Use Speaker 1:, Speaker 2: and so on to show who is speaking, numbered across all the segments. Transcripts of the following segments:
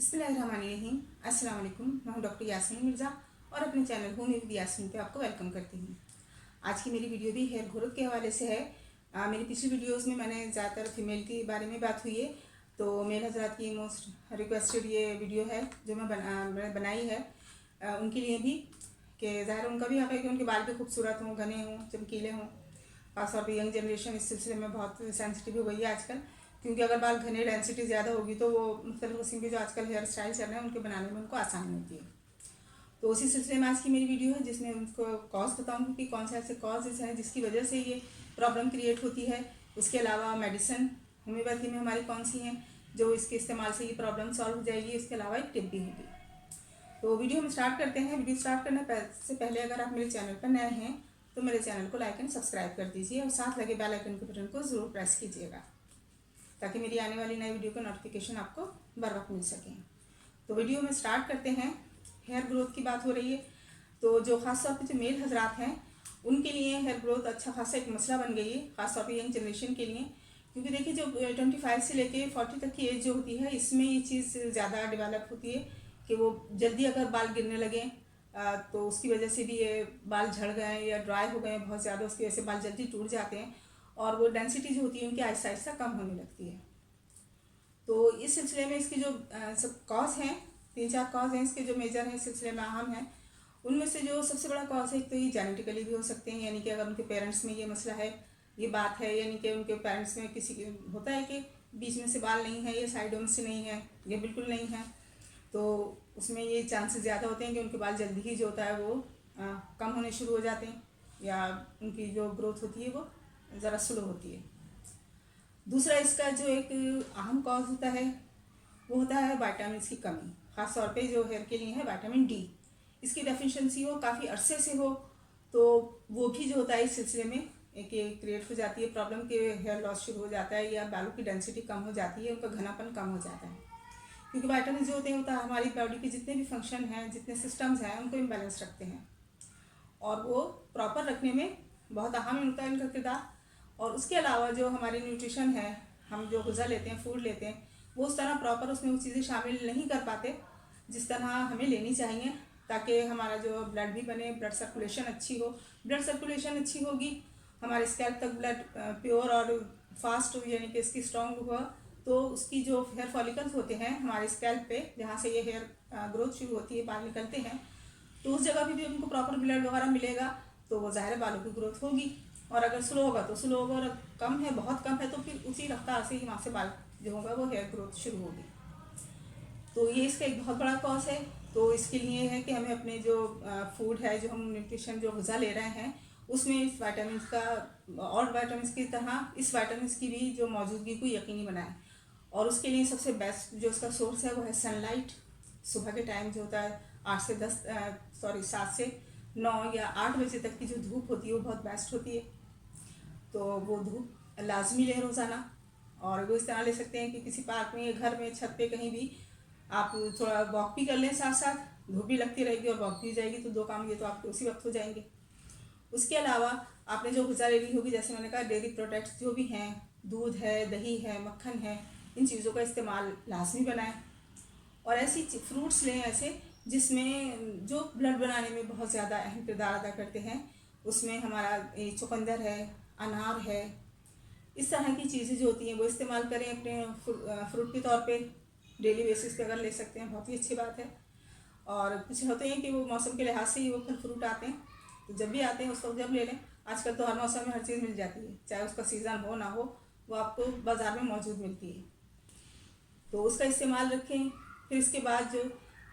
Speaker 1: बिस्मिल्लाहिर्रहमानिर्रहीम। अस्सलाम वालेकुम। मैं हूँ डॉक्टर यास्मीन मिर्ज़ा और अपने चैनल होम विद यास्मीन पे आपको वेलकम करती हूँ। आज की मेरी वीडियो भी हेयर ग्रोथ के हवाले से है। मेरी पिछली वीडियोस में मैंने ज़्यादातर फीमेल के बारे में बात हुई है, तो मेल हज़रात की मोस्ट रिक्वेस्टेड ये वीडियो है जो मैंने बनाई है उनके लिए भी, कि ज़ाहिर उनका भी हक़ है कि उनके बाल भी खूबसूरत हों, घने हों, चमकीले हों। ख़ासतौर पर यंग जनरेशन इस सिलसिले में बहुत सेंसिटिव हो गई है आजकल, क्योंकि अगर बाल घने डेंसिटी ज़्यादा होगी तो वो मुख्तलिफ़ किस्म के जो आजकल हेयर स्टाइल चल रहे हैं उनके बनाने में उनको आसानी होती है। तो उसी सिलसिले में आज की मेरी वीडियो है जिसमें उनको कॉज बताऊंगी कि कौन से ऐसे कॉजेज़ हैं जिसकी वजह से ये प्रॉब्लम क्रिएट होती है। उसके अलावा मेडिसिन होम्योपैथी में हमारी कौन सी हैं जो इसके इस्तेमाल से ये प्रॉब्लम सॉल्व हो जाएगी। इसके अलावा एक टिप भी होगी। तो वीडियो हम स्टार्ट करते हैं। वीडियो स्टार्ट करने से पहले अगर आप मेरे चैनल पर नए हैं तो मेरे चैनल को लाइक एंड सब्सक्राइब कर दीजिए और साथ लगे बेल आइकन के बटन को ज़रूर प्रेस कीजिएगा ताकि मेरी आने वाली नई वीडियो का नोटिफिकेशन आपको बर वक्त मिल सके। तो वीडियो में स्टार्ट करते हैं। हेयर ग्रोथ की बात हो रही है, तो जो ख़ासतौर पर जो मेल हजरात हैं उनके लिए हेयर ग्रोथ अच्छा खासा एक मसला बन गई है, ख़ासतौर पर यंग जनरेशन के लिए। क्योंकि देखिए जो 25 से लेके 40 तक की एज जो होती है इसमें ये चीज़ ज़्यादा डेवलप होती है कि वो जल्दी अगर बाल गिरने लगें तो उसकी वजह से भी ये बाल झड़ गए या ड्राई हो गए बहुत ज़्यादा, उसकी वजह से बाल जल्दी टूट जाते हैं और वो डेंसिटी जो होती है उनकी आहिस्ता आहिस्ता कम होने लगती है। तो इस सिलसिले में इसकी जो सब कॉज हैं, 3-4 कॉज हैं इसके जो मेजर हैं, इस सिलसिले में अहम हैं। उनमें से जो सबसे बड़ा कॉज है, एक तो ये जेनेटिकली भी हो सकते हैं, यानी कि अगर उनके पेरेंट्स में ये मसला है, ये बात है, यानी कि उनके पेरेंट्स में किसी होता है कि बीच में से बाल नहीं है, ये साइडों में से नहीं है, ये बिल्कुल नहीं है, तो उसमें ये चांसेस ज़्यादा होते हैं कि उनके बाल जल्दी ही जो होता है वो कम होने शुरू हो जाते हैं या उनकी जो ग्रोथ होती है वो ज़रा स्लो होती है। दूसरा इसका जो एक अहम कॉज होता है वो होता है विटामिन की कमी। ख़ास तौर पे जो हेयर के लिए है विटामिन डी, इसकी डेफिशिएंसी हो काफ़ी अरसे से हो तो वो भी जो होता है इस सिलसिले में एक क्रिएट हो जाती है प्रॉब्लम के हेयर लॉस शुरू हो जाता है या बालों की डेंसिटी कम हो जाती है, उनका घनापन कम हो जाता है। क्योंकि विटामिन जो होते हैं होता है हमारी बॉडी के जितने भी फंक्शन हैं, जितने सिस्टम्स हैं उनको इम्बैलेंस रखते हैं और वो प्रॉपर रखने में बहुत अहम होता है इनका किरदार। और उसके अलावा जो हमारी न्यूट्रिशन है, हम जो ग़िज़ा लेते हैं, फूड लेते हैं, वो उस तरह प्रॉपर उसमें वो चीज़ें शामिल नहीं कर पाते जिस तरह हमें लेनी चाहिए ताकि हमारा जो ब्लड भी बने, ब्लड सर्कुलेशन अच्छी हो। ब्लड सर्कुलेशन अच्छी होगी, हमारे स्कैल्प तक ब्लड प्योर और फास्ट हो, यानी कि इसकी स्ट्रॉन्ग हुआ, तो उसकी जो हेयर फॉलिकल्स होते हैं हमारे स्कैल्प पे जहाँ से ये हेयर ग्रोथ शुरू होती है, बाल निकलते हैं, तो उस जगह पे भी उनको प्रॉपर ब्लड वगैरह मिलेगा तो वो ज़ाहिर बालों की ग्रोथ होगी। और अगर स्लो होगा तो स्लो होगा, और कम है, बहुत कम है, तो फिर उसी रफ्तार से ही वहाँ से बाल जो होगा वो हेयर ग्रोथ शुरू होगी। तो ये इसका एक बहुत बड़ा कॉज है। तो इसके लिए है कि हमें अपने जो फूड है, जो हम न्यूट्रिशन जो ग़िज़ा ले रहे हैं उसमें इस विटामिन का और विटामिन की तरह इस विटामिन की भी जो मौजूदगी को यकीनी बनाएं। और उसके लिए सबसे बेस्ट जो इसका सोर्स है वो है सनलाइट। सुबह के टाइम जो होता है 7 से 9 या 8 बजे तक की जो धूप होती है वो बहुत बेस्ट होती है, तो वो धूप लाजमी लें रोज़ाना। और वो इस तरह ले सकते हैं कि किसी पार्क में या घर में छत पे कहीं भी आप थोड़ा वॉक भी कर लें, साथ साथ धूप भी लगती रहेगी और वॉक भी हो जाएगी, तो दो काम ये तो आपके उसी वक्त हो जाएंगे। उसके अलावा आपने जो ग़िज़ा लेनी होगी, जैसे मैंने कहा डेयरी प्रोडक्ट्स जो भी हैं, दूध है, दही है, मक्खन है, इन चीज़ों का इस्तेमाल लाजमी बनाएं। और ऐसी फ्रूट्स लें ऐसे जिसमें जो ब्लड बनाने में बहुत ज़्यादा अहम किरदार अदा करते हैं। उसमें हमारा चुकंदर है, अनार है, इस तरह की चीज़ें जो होती हैं वो इस्तेमाल करें अपने फ्रूट के तौर पे, डेली बेसिस पे अगर ले सकते हैं बहुत ही अच्छी बात है। और कुछ होते हैं कि वो मौसम के लिहाज से ही वो फल फ्रूट आते हैं, तो जब भी आते हैं उस वक्त जब ले लें। आजकल तो हर मौसम में हर चीज़ मिल जाती है, चाहे उसका सीज़न हो ना हो, वो आपको बाज़ार में मौजूद मिलती है, तो उसका इस्तेमाल रखें। फिर इसके बाद जो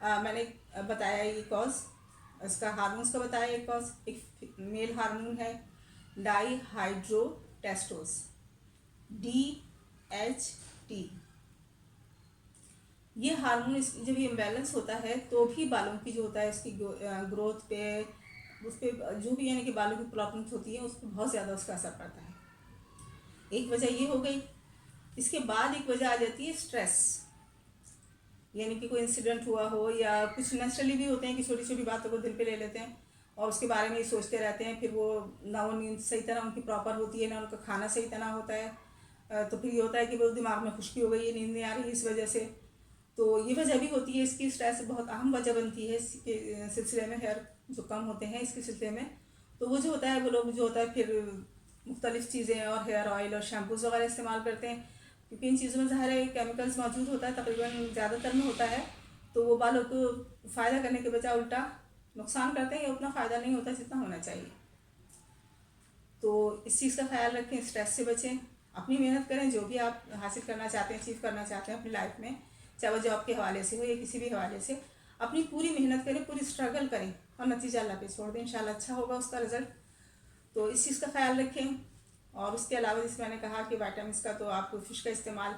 Speaker 1: मैंने बताया ये कॉज, इसका हार्मोन्स का बताया एक कॉज, एक मेल हार्मोन है डाईहाइड्रोटेस्टोस, DHT। ये हार्मोन जब ये इम्बैलेंस होता है तो भी बालों की जो होता है इसकी ग्रोथ पे, उस पर जो भी यानी कि बालों की प्रॉब्लम्स होती है उस पर बहुत ज़्यादा उसका असर पड़ता है। एक वजह ये हो गई। इसके बाद एक वजह आ जाती है स्ट्रेस, यानी कि कोई इंसिडेंट हुआ हो या कुछ नेचुरली भी होते हैं कि छोटी छोटी बातों को दिल पे ले लेते हैं और उसके बारे में ही सोचते रहते हैं। फिर वो ना वो नींद सही तरह उनकी प्रॉपर होती है, ना उनका खाना सही तरह होता है, तो फिर ये होता है कि वो दिमाग में खुश्की हो गई है, नींद नहीं आ रही इस वजह से। तो ये वजह भी होती है इसकी, स्ट्रेस बहुत अहम वजह बनती है इसके सिलसिले में, हेयर जो कम होते हैं इसके सिलसिले में। तो वो जो होता है, वो लोग जो होता है फिर मुख्तलिफ़ चीज़ें और हेयर ऑयल और शैम्पूज़ वगैरह इस्तेमाल करते हैं, क्योंकि इन चीज़ों में ज़ाहिर है केमिकल्स मौजूद होता है, तकरीबन ज़्यादातर में होता है। तो वो बालों को फ़ायदा करने के बजाय उल्टा नुकसान करते हैं, या उतना फ़ायदा नहीं होता जितना होना चाहिए। तो इस चीज़ का ख्याल रखें, स्ट्रेस से बचें, अपनी मेहनत करें, जो भी आप हासिल करना चाहते हैं, अचीव करना चाहते हैं अपनी लाइफ में, चाहे वो जॉब के हवाले से हो या किसी भी हवाले से, अपनी पूरी मेहनत करें, पूरी स्ट्रगल करें और नतीजा अल्लाह पे छोड़ दें, इंशाल्लाह अच्छा होगा उसका रिज़ल्ट। तो इस चीज़ का ख्याल रखें। और उसके अलावा जैसे मैंने कहा कि विटामिन्स का, तो आप फ़िश का इस्तेमाल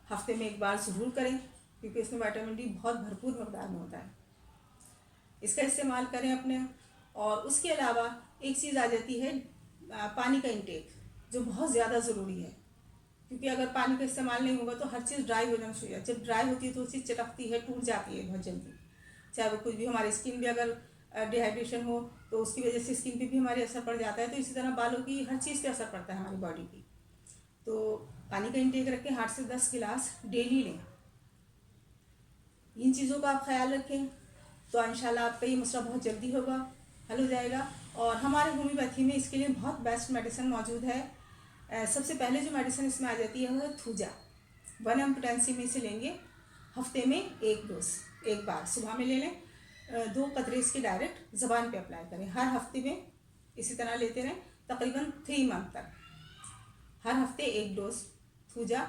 Speaker 1: हफ्ते में एक बार ज़रूर करें, क्योंकि इसमें विटामिन डी बहुत भरपूर मकदार में होता है, इसका इस्तेमाल करें अपने। और उसके अलावा एक चीज़ आ जाती है पानी का इंटेक, जो बहुत ज़्यादा ज़रूरी है, क्योंकि अगर पानी का इस्तेमाल नहीं होगा तो हर चीज़ ड्राई हो जाना शुरू हो जाती है। जब ड्राई होती है तो वो चीज़ चटकती है, टूट जाती है बहुत जल्दी, चाहे वो कुछ भी, हमारी स्किन भी अगर डिहाइड्रेशन हो तो उसकी वजह से स्किन पे भी हमारे असर पड़ जाता है। तो इसी तरह बालों की हर चीज़ पे असर पड़ता है हमारी बॉडी की। तो पानी का इंटेक रखें, 8 से 10 गिलास डेली लें। इन चीज़ों का आप ख्याल रखें तो इंशाल्लाह आपका ये मसला बहुत जल्दी होगा, हल हो जाएगा। और हमारे होम्योपैथी में इसके लिए बहुत बेस्ट मेडिसिन मौजूद है। सबसे पहले जो मेडिसिन इसमें आ जाती है वो है थूजा। 1 mg पोटेंसी में इसे लेंगे, हफ्ते में एक डोज, एक बार सुबह में ले लें, 2 कतरे इसके डायरेक्ट ज़बान पे अप्लाई करें। हर हफ्ते में इसी तरह लेते रहें तकरीबन 3 मंथ तक, हर हफ्ते एक डोज थूजा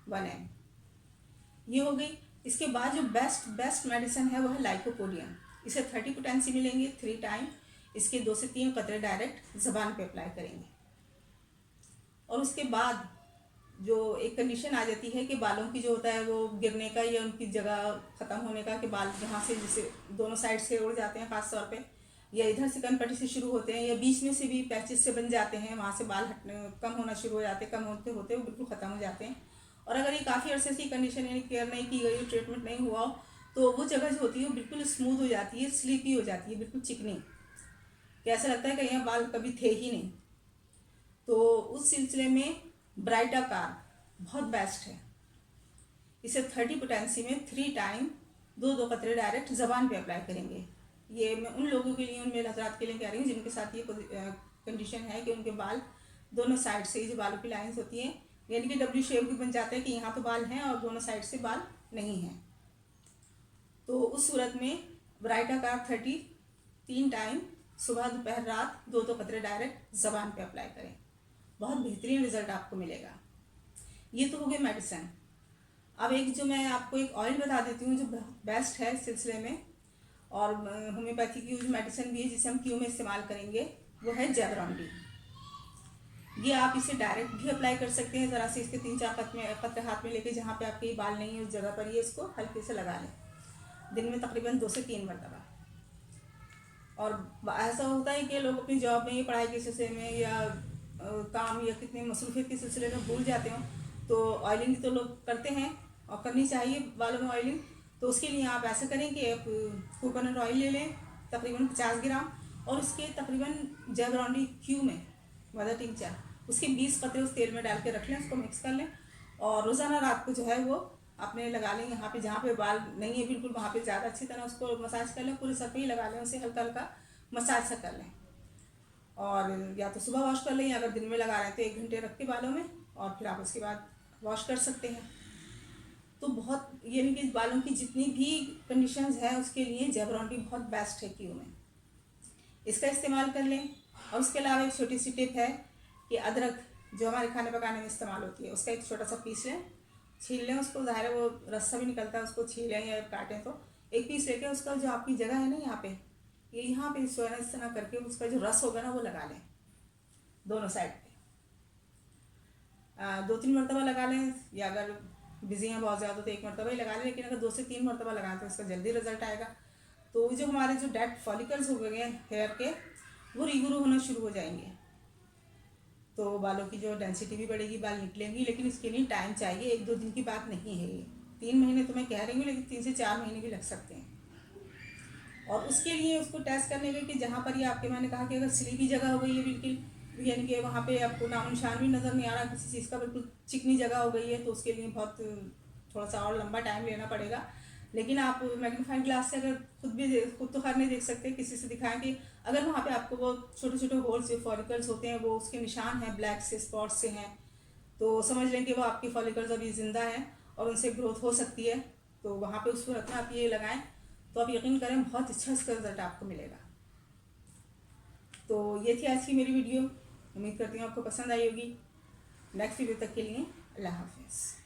Speaker 1: 1 mg। ये हो गई। इसके बाद जो बेस्ट मेडिसिन है वो है लाइकोपोडियम। इसे 30 पोटेंसी में लेंगे 3 टाइम, इसके 2 से 3 कतरे डायरेक्ट ज़बान पे अप्लाई करेंगे। और उसके बाद जो एक कंडीशन आ जाती है कि बालों की जो होता है वो गिरने का या उनकी जगह ख़त्म होने का, कि बाल जहाँ से जैसे दोनों साइड से उड़ जाते हैं ख़ास तौर पे, या इधर से कनपट्टी से शुरू होते हैं, या बीच में से भी पैचेस से बन जाते हैं, वहाँ से बाल हटने कम होना शुरू हो जाते हैं, कम होते होते वो बिल्कुल ख़त्म हो जाते हैं। और अगर ये काफ़ी अर्से से कंडीशन यानी केयर नहीं की गई, ट्रीटमेंट नहीं हुआ हो, तो वो जगह जो होती है वो बिल्कुल स्मूथ हो जाती है, स्लीपी हो जाती है, बिल्कुल चिकनी, कि ऐसा लगता है कि यहाँ बाल कभी थे ही नहीं। तो उस सिलसिले में ब्राइटा कार बहुत बेस्ट है। इसे 30 पोटेंसी में 3 टाइम 2 कतरे डायरेक्ट ज़बान पे अप्लाई करेंगे। ये मैं उन लोगों के लिए, उन मेरे हजरात के लिए कह रही हूँ जिनके साथ ये कंडीशन है कि उनके बाल दोनों साइड से, जो बालों की लाइंस होती हैं यानी कि डब्ल्यू शेप भी बन जाता है कि यहाँ तो बाल हैं और दोनों साइड से बाल नहीं हैं, तो उस सूरत में ब्राइटा कार 30 3 टाइम सुबह दोपहर रात 2 कतरे डायरेक्ट ज़बान पे अप्लाई करें, बहुत बेहतरीन रिजल्ट आपको मिलेगा। ये तो हो गए मेडिसिन। अब एक जो मैं आपको एक ऑयल बता देती हूँ जो बेस्ट है इस सिलसिले में, और होम्योपैथी की जो मेडिसिन भी है जिसे हम क्यू में इस्तेमाल करेंगे, वो है जेबरॉन्डी। ये आप इसे डायरेक्ट भी अप्लाई कर सकते हैं, ज़रा से इसके 3-4 कतरे हाथ में लेके, जहाँ पे आपके बाल नहीं है उस जगह पर ये इसको हल्के से लगा लें, दिन में तकरीबन 2 से 3 मरतबा। और ऐसा होता है कि लोग अपनी जॉब में या पढ़ाई के सिलसिले में या काम या कितने मसरूफियत के सिलसिले में भूल जाते हो, तो ऑयलिंग तो लोग करते हैं और करनी चाहिए बालों में ऑयलिंग। तो उसके लिए आप ऐसा करें कि आप कोकोनट ऑयल ले लें तकरीबन 50 ग्राम, और उसके तकरीबन जेबरॉन्डी क्यू में मदर टिंचर उसके 20 कतरे उस तेल में डाल के रख लें, उसको मिक्स कर लें, और रोज़ाना रात को जो है वो आपने लगा लें, यहाँ पे जहाँ पे बाल नहीं है बिल्कुल वहाँ पे ज़्यादा अच्छी तरह उसको मसाज कर लें, पूरे सर पे ही लगा लें, उसे हल्का हल्का मसाज सा कर लें। और या तो सुबह वॉश कर लें, या अगर दिन में लगा रहे हैं तो 1 घंटे रख के बालों में, और फिर आप उसके बाद वॉश कर सकते हैं। तो बहुत यानी कि बालों की जितनी भी कंडीशंस हैं उसके लिए जेबरॉन्डी बहुत बेस्ट है क्यू में, इसका इस्तेमाल कर लें। और उसके अलावा एक छोटी सी टिप है कि अदरक जो हमारे खाने पकाने में इस्तेमाल होती है उसका एक छोटा सा पीस लें, छील लें उसको, ज़ाहिर है वो रस्सा भी निकलता है, उसको छीलें या काटें, तो एक पीस लेके उसका जो आपकी जगह है ना यहाँ पे, ये यहाँ पे इस तरह करके उसका जो रस होगा ना वो लगा लें दोनों साइड पे, 2-3 मरतबा लगा लें, या अगर बिजी हैं बहुत ज़्यादा तो 1 मरतबा ही लगा लें, लेकिन अगर 2 से 3 मरतबा लगाएं तो इसका जल्दी रिजल्ट आएगा। तो जो हमारे जो डेड फॉलिकल्स हो गए हैं हेयर के, वो रिग्रो होना शुरू हो जाएंगे, तो बालों की जो डेंसिटी भी बढ़ेगी, बाल निकलेंगी, लेकिन इसके लिए टाइम चाहिए, 1-2 दिन की बात नहीं है ये, 3 महीने तो मैं कह रही हूँ, लेकिन 3 से 4 महीने भी लग सकते हैं। और उसके लिए उसको टेस्ट करने के कि जहाँ पर ये आपके, मैंने कहा कि अगर स्लीपी जगह हो गई है बिल्कुल, यानी कि वहाँ पे आपको नामो निशान भी नज़र नहीं आ रहा किसी चीज़ का, बिल्कुल चिकनी जगह हो गई है, तो उसके लिए बहुत थोड़ा सा और लंबा टाइम लेना पड़ेगा, लेकिन आप मैग्नीफाइंग ग्लास से अगर खुद तो खैर नहीं देख सकते, किसी से दिखाएं कि अगर वहाँ पे आपको वो छोटे छोटे होल्स जो फॉलिकल्स होते हैं वो उसके निशान हैं, ब्लैक से स्पॉट्स से हैं, तो समझ लें कि वो आपकी फॉलिकल्स अभी ज़िंदा हैं और उनसे ग्रोथ हो सकती है। तो वहाँ पे उस सूरत में आप ये लगाएं तो आप यकीन करें बहुत अच्छा इसका रिजल्ट आपको मिलेगा। तो ये थी आज की मेरी वीडियो, उम्मीद करती हूँ आपको पसंद आई होगी। नेक्स्ट वीडियो तक के लिए अल्लाह हाफिज़।